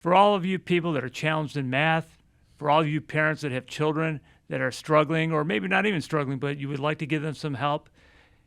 For all of you people that are challenged in math, for all of you parents that have children that are struggling, or maybe not even struggling, but you would like to give them some help,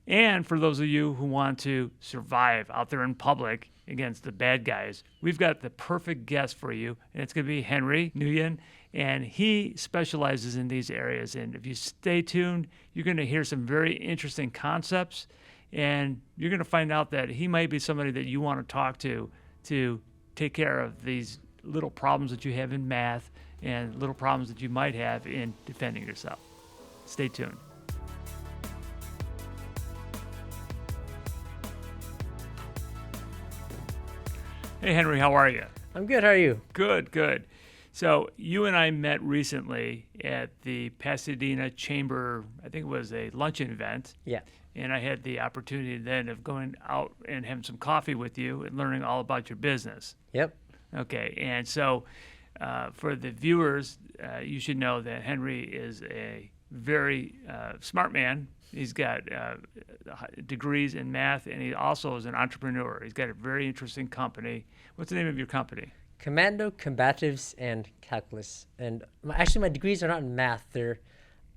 and for those of you who want to survive out there in public against the bad guys, we've got the perfect guest for you, and it's going to be Henry Nguyen, and he specializes in these areas. And if you stay tuned, you're going to hear some very interesting concepts, and you're going to find out that he might be somebody that you want to talk to take care of these little problems that you have in math and little problems that you might have in defending yourself. Stay tuned. Hey, Henry, how are you? I'm good. How are you? Good, good. So you and I met recently at the Pasadena Chamber, I think it was a luncheon event. Yeah. And I had the opportunity then of going out and having some coffee with you and learning all about your business. Yep. Okay. And so for the viewers, you should know that Henry is a very smart man. He's got degrees in math, and he also is an entrepreneur. He's got a very interesting company. What's the name of your company? Commando, Combatives and Calculus. And actually, my degrees are not in math.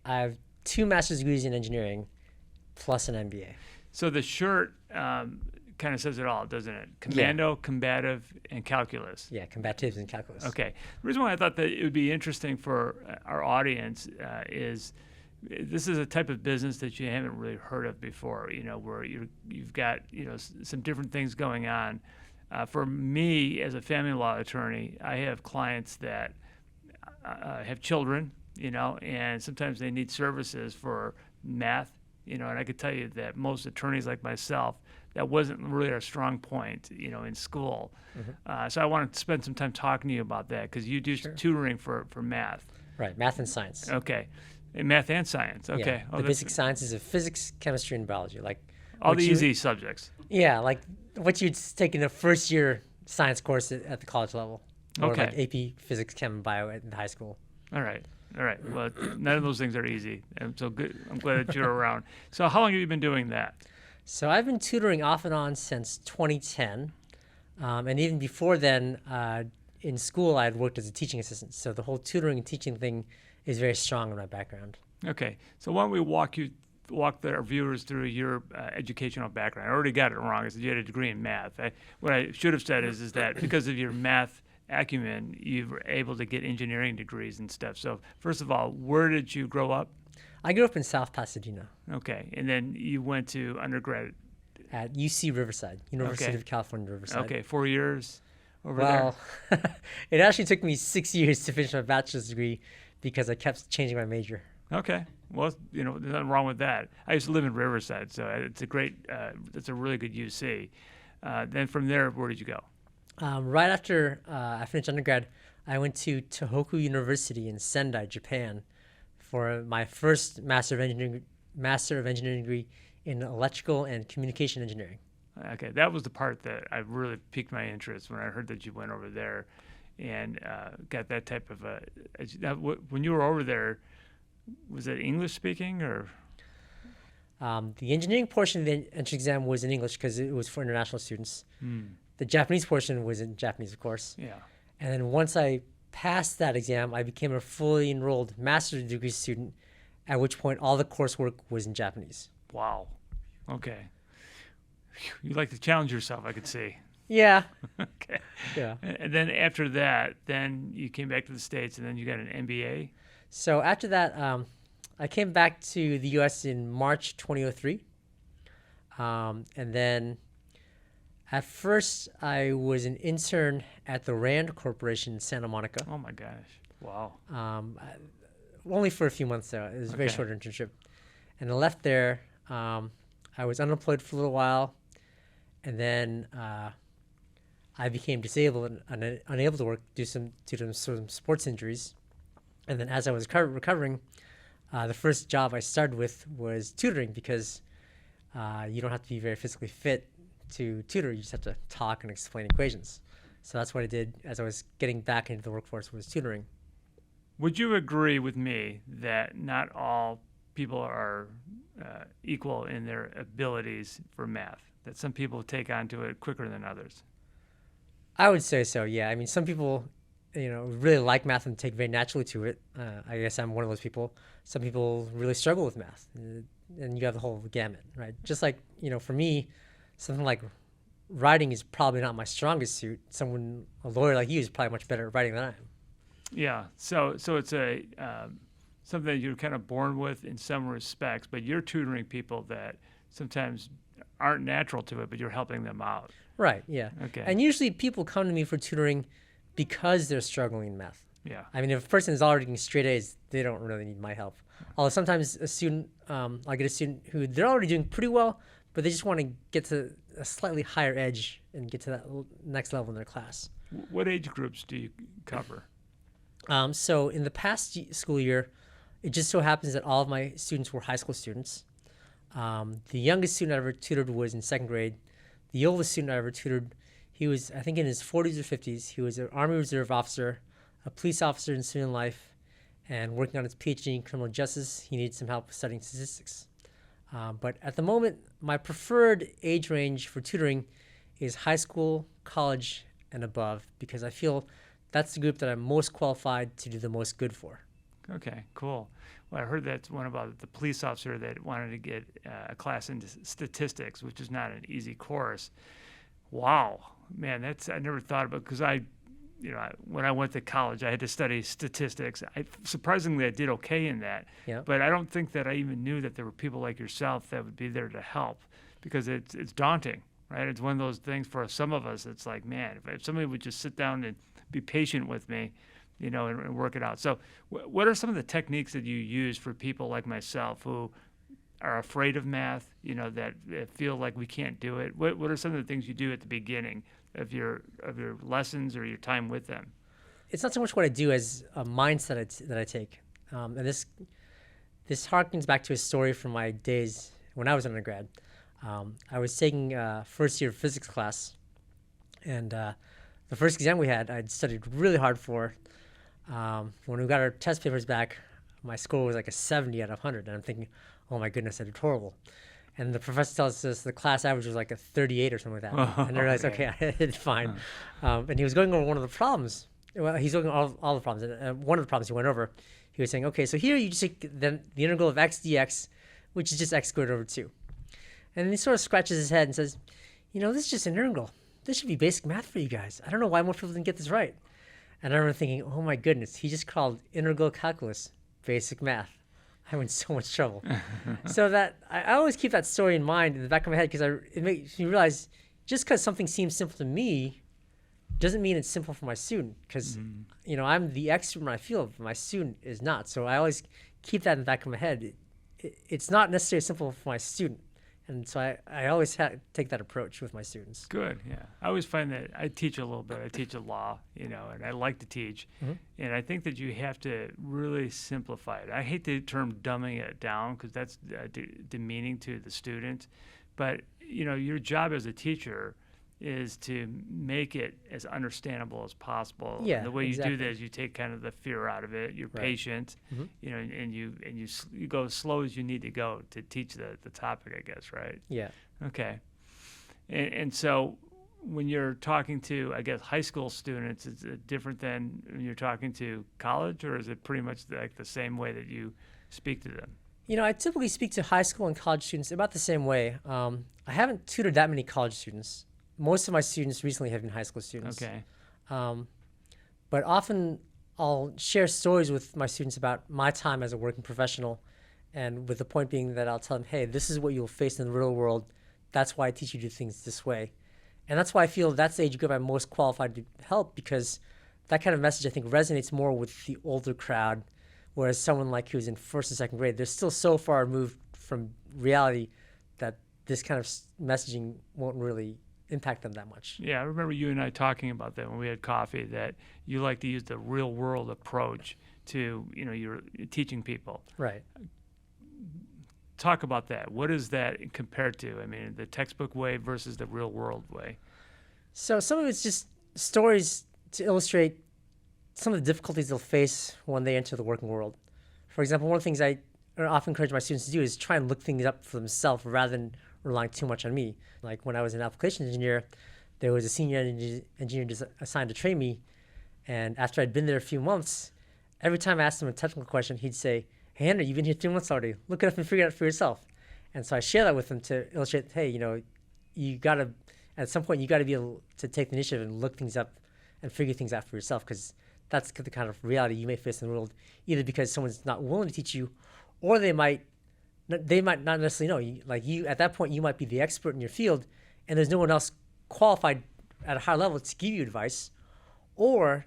I have 2 master's degrees in engineering plus an MBA. So the shirt kind of says it all, doesn't it? Commando, Combative, and Calculus. Yeah, Combatives and Calculus. Okay. The reason why I thought that it would be interesting for our audience is this is a type of business that you haven't really heard of before, where you've got, some different things going on. For me, as a family law attorney, I have clients that have children, and sometimes they need services for math, and I could tell you that most attorneys like myself, that wasn't really our strong point, in school. Mm-hmm. So I wanted to spend some time talking to you about that because you do tutoring for math. Right, math and science. Okay. In math and science. Okay. Yeah, the basic sciences of physics, chemistry, and biology. Like all the easy subjects. Yeah, like what you'd take in a first year science course at the college level. Or okay. like AP, physics, chem, and bio in high school. All right. Well, none of those things are easy. And so good. I'm glad that you're around. So how long have you been doing that? So I've been tutoring off and on since 2010. And even before then, in school, I had worked as a teaching assistant. So the whole tutoring and teaching thing is very strong in my background. Okay. So why don't we walk our viewers through your educational background. I already got it wrong. I said you had a degree in math. What I should have said is that because of your math acumen, you were able to get engineering degrees and stuff. So first of all, where did you grow up? I grew up in South Pasadena. Okay. And then you went to undergrad? At UC Riverside, University of California, Riverside. Okay. 4 years over there? Well, it actually took me 6 years to finish my bachelor's degree because I kept changing my major. Okay. Well, there's nothing wrong with that. I used to live in Riverside, so it's it's a really good UC. Then from there, where did you go? Right after I finished undergrad, I went to Tohoku University in Sendai, Japan, for my first Master of Engineering degree in electrical and communication engineering. Okay, that was the part that I really piqued my interest when I heard that you went over there and got that type of when you were over there, was it English speaking or? The engineering portion of the entrance exam was in English because it was for international students. The Japanese portion was in Japanese, of course. Yeah. And then once I passed that exam, I became a fully enrolled master's degree student, at which point all the coursework was in Japanese. Wow. Okay. You like to challenge yourself, I could see. Yeah. Okay. Yeah. And then after that, then you came back to the States and then you got an MBA? So after that, I came back to the U.S. in March 2003. And then at first, I was an intern at the Rand Corporation in Santa Monica. Oh, my gosh. Wow. Only for a few months, though. It was a very short internship. And I left there. I was unemployed for a little while. And then I became disabled and unable to work due to some sports injuries. And then as I was recovering, the first job I started with was tutoring because you don't have to be very physically fit to tutor. You just have to talk and explain equations. So that's what I did as I was getting back into the workforce, was tutoring. Would you agree with me that not all people are equal in their abilities for math, that some people take on to it quicker than others? I would say so, yeah. I mean, some people, really like math and take very naturally to it. I guess I'm one of those people. Some people really struggle with math, and you have the whole gamut, right? Just like, for me, something like writing is probably not my strongest suit. A lawyer like you is probably much better at writing than I am. Yeah. So it's a something that you're kind of born with in some respects, but you're tutoring people that sometimes aren't natural to it, but you're helping them out. Right, yeah. Okay. And usually people come to me for tutoring because they're struggling in math. Yeah. I mean, if a person is already getting straight A's, they don't really need my help. Although sometimes I get a student who they're already doing pretty well, but they just want to get to a slightly higher edge and get to that next level in their class. What age groups do you cover? So in the past school year, it just so happens that all of my students were high school students. The youngest student I ever tutored was in second grade. The oldest student I ever tutored, he was, I think, in his 40s or 50s. He was an Army Reserve officer, a police officer in civilian life, and working on his PhD in criminal justice. He needed some help studying statistics. But at the moment, my preferred age range for tutoring is high school, college, and above, because I feel that's the group that I'm most qualified to do the most good for. Okay, cool. Well, I heard that one about the police officer that wanted to get a class in statistics, which is not an easy course. Wow, man, I never thought about, because when I went to college, I had to study statistics. Surprisingly, I did okay in that. Yeah. But I don't think that I even knew that there were people like yourself that would be there to help, because it's daunting, right? It's one of those things for some of us. It's like, man, if somebody would just sit down and be patient with me, and work it out. So what are some of the techniques that you use for people like myself who are afraid of math, that feel like we can't do it? What are some of the things you do at the beginning of your lessons or your time with them? It's not so much what I do as a mindset that I take. And this harkens back to a story from my days when I was an undergrad. I was taking first year physics class, and the first exam we had, I'd studied really hard for. When we got our test papers back, my score was like a 70 out of 100, and I'm thinking, oh my goodness, I did horrible. And the professor tells us the class average was like a 38 or something like that. And I realized, okay, I did fine. And he was going over one of the problems. Well, he's going over all the problems. And one of the problems he went over, he was saying, okay, so here you just take the integral of x dx, which is just x squared over 2. And he sort of scratches his head and says, this is just an integral. This should be basic math for you guys. I don't know why more people didn't get this right. And I remember thinking, oh my goodness, he just called integral calculus basic math. I'm in so much trouble. So that I always keep that story in mind in the back of my head, because it makes me realize just because something seems simple to me doesn't mean it's simple for my student. Because I'm the expert in my field, but my student is not. So I always keep that in the back of my head. It's not necessarily simple for my student. And so I always take that approach with my students. Good, yeah. I always find that I teach a little bit. I teach a law, and I like to teach. Mm-hmm. And I think that you have to really simplify it. I hate the term dumbing it down, because that's demeaning to the student. But, your job as a teacher is to make it as understandable as possible. Yeah, and the way exactly. you do that is you take kind of the fear out of it. You're right. patient, Mm-hmm. and you go as slow as you need to go to teach the topic, I guess, right? Yeah. Okay. And so when you're talking to, I guess, high school students, is it different than when you're talking to college, or is it pretty much like the same way that you speak to them? I typically speak to high school and college students about the same way. I haven't tutored that many college students. Most of my students recently have been high school students. Okay. But often I'll share stories with my students about my time as a working professional, and with the point being that I'll tell them, hey, this is what you'll face in the real world. That's why I teach you to do things this way. And that's why I feel that's the age group I'm most qualified to help, because that kind of message, I think, resonates more with the older crowd, whereas someone like who's in first and second grade, they're still so far removed from reality that this kind of messaging won't really impact them that much. Yeah, I remember you and I talking about that when we had coffee, that you like to use the real world approach to, you're teaching people. Right. Talk about that. What is that compared to? I mean, the textbook way versus the real world way. So some of it's just stories to illustrate some of the difficulties they'll face when they enter the working world. For example, one of the things I often encourage my students to do is try and look things up for themselves rather than relying too much on me. Like when I was an application engineer, there was a senior engineer assigned to train me. And after I'd been there a few months, every time I asked him a technical question, he'd say, "Hey, Henry, you've been here 3 months already. Look it up and figure it out for yourself." And so I share that with him to illustrate, hey, you got to, at some point, you got to be able to take the initiative and look things up and figure things out for yourself, because that's the kind of reality you may face in the world, either because someone's not willing to teach you, or they might not necessarily know. At that point, you might be the expert in your field, and there's no one else qualified at a high level to give you advice, or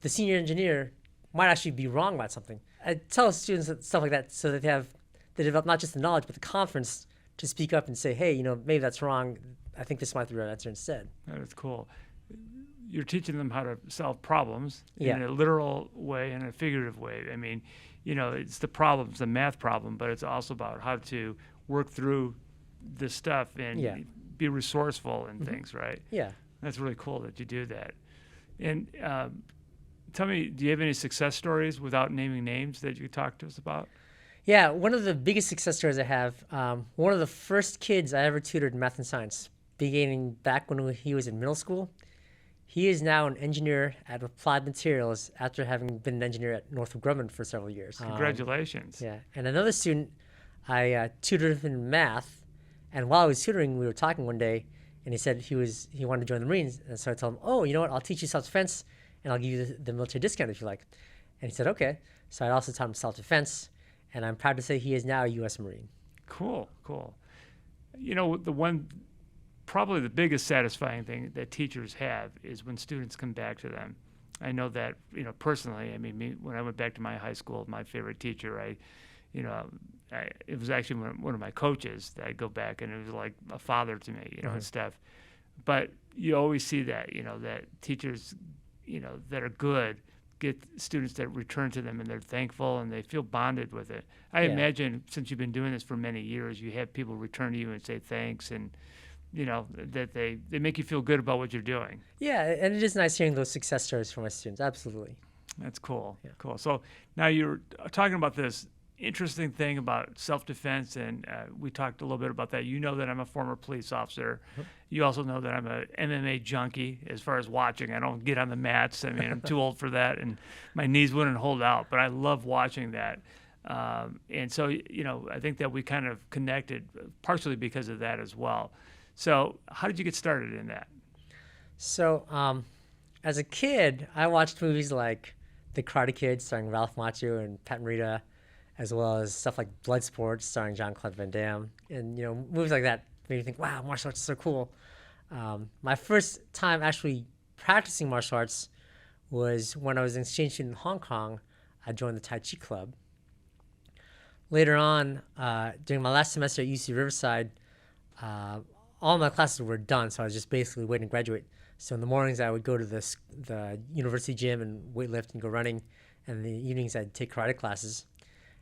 the senior engineer might actually be wrong about something. I tell students stuff like that so that they develop not just the knowledge, but the confidence to speak up and say, hey, maybe that's wrong. I think this might be the right answer instead. That's cool. You're teaching them how to solve problems Yeah. in a literal way and a figurative way. I mean, it's the problems, the math problem, but it's also about how to work through this stuff and be resourceful and things, right? Yeah. That's really cool that you do that. And tell me, do you have any success stories without naming names that you talk to us about? Yeah, one of the biggest success stories I have, one of the first kids I ever tutored in math and science, beginning back when he was in middle school. He is now an engineer at Applied Materials after having been an engineer at Northrop Grumman for several years. Congratulations. Yeah, and another student, I tutored him in math, and while I was tutoring, we were talking one day, and he said he wanted to join the Marines, and so I told him, oh, you know what, I'll teach you self-defense, and I'll give you the military discount if you like. And he said, okay. So I also taught him self-defense, and I'm proud to say he is now a U.S. Marine. Cool. Probably the biggest satisfying thing that teachers have is when students come back to them. I know that, personally. I mean, when I went back to my high school, my favorite teacher, it was actually one of my coaches that I'd go back, and it was like a father to me, and stuff. But you always see that, that teachers, that are good get students that return to them and they're thankful and they feel bonded with it. I imagine since you've been doing this for many years, you have people return to you and say thanks, and that they make you feel good about what you're doing. Yeah, and it is nice hearing those success stories from my students. Absolutely. That's cool. Yeah. Cool. So now you're talking about this interesting thing about self-defense, and we talked a little bit about that. You know that I'm a former police officer. Mm-hmm. You also know that I'm a MMA junkie as far as watching. I don't get on the mats. I mean, I'm too old for that, and my knees wouldn't hold out, but I love watching that. And so, I think that we kind of connected partially because of that as well. So how did you get started in that? So as a kid, I watched movies like The Karate Kid starring Ralph Macchio and Pat Morita, as well as stuff like Bloodsport starring Jean-Claude Van Damme. And, movies like that made me think, wow, martial arts is so cool. My first time actually practicing martial arts was when I was an exchange student in Hong Kong. I joined the Tai Chi Club. Later on, during my last semester at UC Riverside, all my classes were done, so I was just basically waiting to graduate. So in the mornings, I would go to the university gym and weightlift and go running, and in the evenings, I'd take karate classes.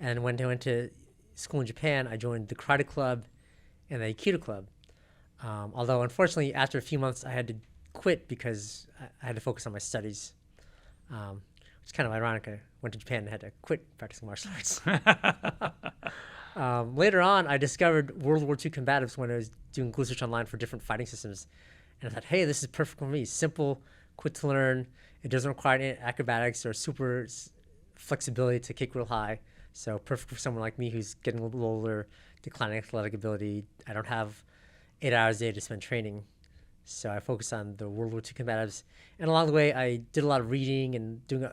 And when I went to school in Japan, I joined the karate club and the Aikido club. Although, unfortunately, after a few months, I had to quit because I had to focus on my studies, which is kind of ironic. I went to Japan and had to quit practicing martial arts. Later on, I discovered World War II Combatives when I was doing Google search online for different fighting systems. And I thought, hey, this is perfect for me. Simple, quick to learn. It doesn't require any acrobatics or super flexibility to kick real high. So perfect for someone like me who's getting a little older, declining athletic ability. I don't have 8 hours a day to spend training. So I focused on the World War II Combatives. And along the way, I did a lot of reading and doing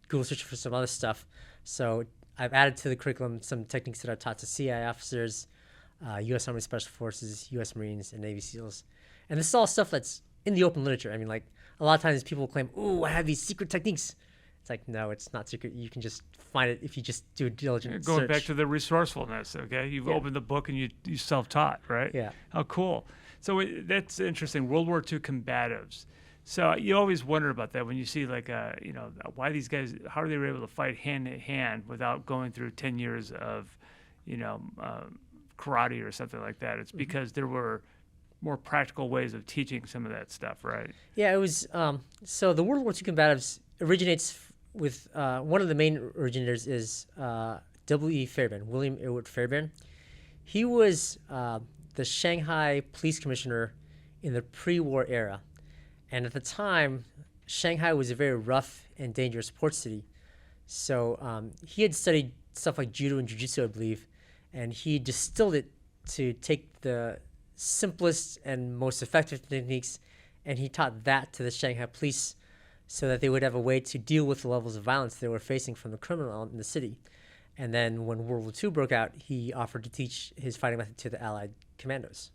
Google search for some other stuff. So I've added to the curriculum some techniques that I've taught to CIA officers, U.S. Army Special Forces, U.S. Marines, and Navy SEALs. And this is all stuff that's in the open literature. I mean, like, a lot of times people claim, ooh, I have these secret techniques. It's like, no, it's not secret. You can just find it if you just do a diligent Going search. back to the resourcefulness, okay? You've opened the book and you self-taught, right? Yeah. How cool. So that's interesting, World War II combatives. So you always wonder about that when you see like, why these guys, how are they able to fight hand in hand without going through 10 years of, karate or something like that? It's because there were more practical ways of teaching some of that stuff, right? Yeah, it was, so the World War II combatives originates with, one of the main originators is W.E. Fairbairn, William Ewart Fairbairn. He was the Shanghai police commissioner in the pre-war era. And at the time, Shanghai was a very rough and dangerous port city. So he had studied stuff like judo and jiu-jitsu, I believe, and he distilled it to take the simplest and most effective techniques, and he taught that to the Shanghai police so that they would have a way to deal with the levels of violence they were facing from the criminal element in the city. And then when World War II broke out, he offered to teach his fighting method to the Allied commandos.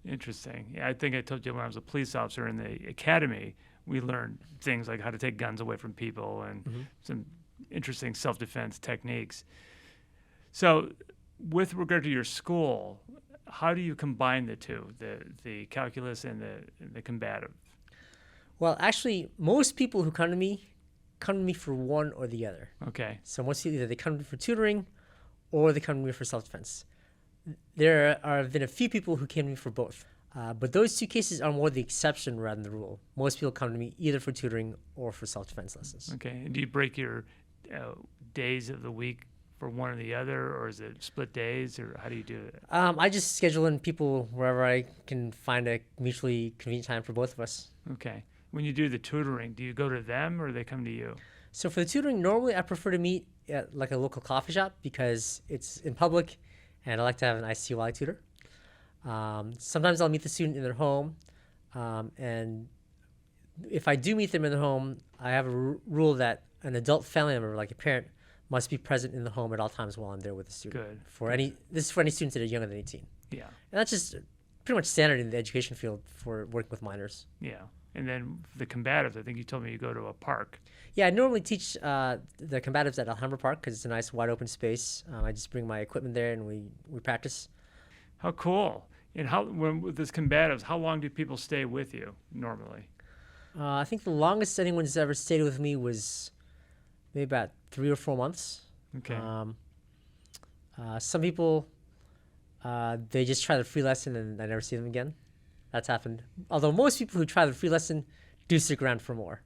Interesting. Yeah, I think I told you when I was a police officer in the academy, we learned things like how to take guns away from people and some interesting self-defense techniques. So with regard to your school, how do you combine the two, the calculus and the combative? Well, actually, most people who come to me for one or the other. Okay. So most people, either they come to me for tutoring or they come to me for self-defense. There have been a few people who came to me for both. But those two cases are more the exception rather than the rule. Most people come to me either for tutoring or for self-defense lessons. Okay. And do you break your days of the week for one or the other, or is it split days, or how do you do it? I just schedule in people wherever I can find a mutually convenient time for both of us. Okay. When you do the tutoring, do you go to them or they come to you? So for the tutoring, normally I prefer to meet at like a local coffee shop because it's in public and I like to have an IC while I tutor. Sometimes I'll meet the student in their home, and if I do meet them in their home, I have a rule that an adult family member, like a parent, must be present in the home at all times while I'm there with the student. Good. This is for any students that are younger than 18. Yeah. And that's just pretty much standard in the education field for working with minors. Yeah. And then the combatives, I think you told me you go to a park. Yeah, I normally teach the combatives at Alhambra Park because it's a nice wide open space. I just bring my equipment there and we practice. How cool. And with this combatives, how long do people stay with you normally? I think the longest anyone's ever stayed with me was maybe about 3 or 4 months. Okay. Some people, they just try the free lesson and I never see them again. That's happened. Although most people who try the free lesson do stick around for more.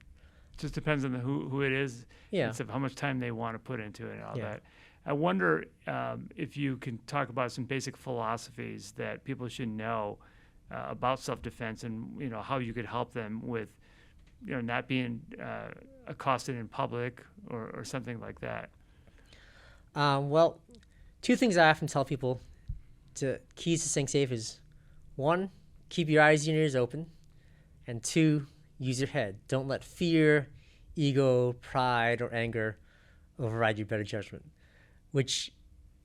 It just depends on who it is. Yeah. It's of how much time they want to put into it and all Yeah. that. I wonder if you can talk about some basic philosophies that people should know about self-defense and how you could help them with not being accosted in public or something like that. Well, 2 things I often tell people keys to staying safe is 1, keep your eyes and ears open, and 2, use your head. Don't let fear, ego, pride, or anger override your better judgment, which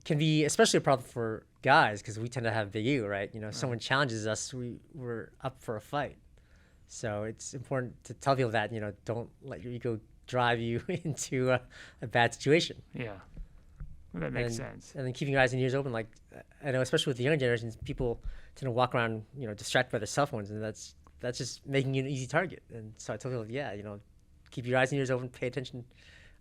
can be especially a problem for guys because we tend to have big ego, right? If someone challenges us, we're up for a fight. So it's important to tell people that, don't let your ego drive you into a bad situation. Yeah. Well, that makes sense. And then keeping your eyes and ears open, like I know, especially with the younger generations, people tend to walk around, distracted by their cell phones, and that's just making you an easy target. And so I tell people, keep your eyes and ears open, pay attention.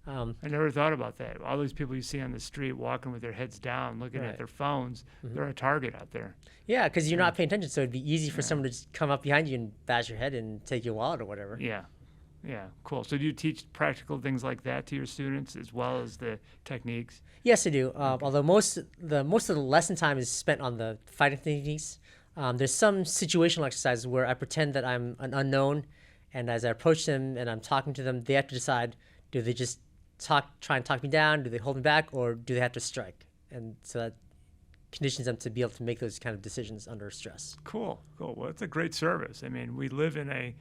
I never thought about that. All these people you see on the street walking with their heads down, looking at their phones, they're a target out there. Yeah, because you're not paying attention, so it'd be easy for someone to just come up behind you and bash your head and take your wallet or whatever. Yeah. Yeah, cool. So do you teach practical things like that to your students as well as the techniques? Yes, I do. Although most of the lesson time is spent on the fighting techniques, there's some situational exercises where I pretend that I'm an unknown, and as I approach them and I'm talking to them, they have to decide, do they just try and talk me down, do they hold me back, or do they have to strike? And so that conditions them to be able to make those kind of decisions under stress. Cool. Well, it's a great service. I mean, we live in a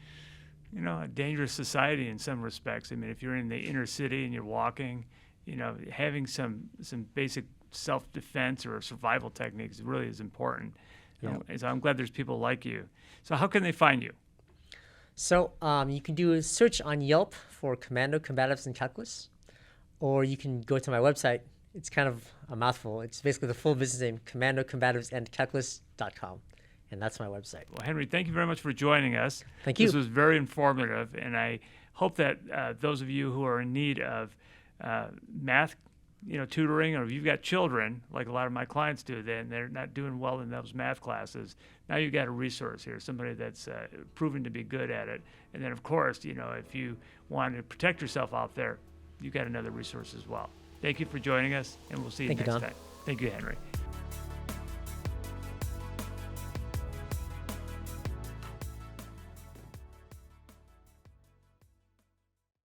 dangerous society in some respects. I mean, if you're in the inner city and you're walking, having some basic self-defense or survival techniques really is important. Yeah. So I'm glad there's people like you. So how can they find you? So you can do a search on Yelp for Commando, Combatives and Calculus, or you can go to my website. It's kind of a mouthful. It's basically the full business name, Commando, Combatives and Calculus.com. And that's my website. Well, Henry, thank you very much for joining us. Thank you. This was very informative, and I hope that those of you who are in need of math, tutoring, or if you've got children, like a lot of my clients do, then they're not doing well in those math classes. Now you've got a resource here, somebody that's proven to be good at it. And then, of course, if you want to protect yourself out there, you've got another resource as well. Thank you for joining us, and we'll see you next time. Thank you, Henry.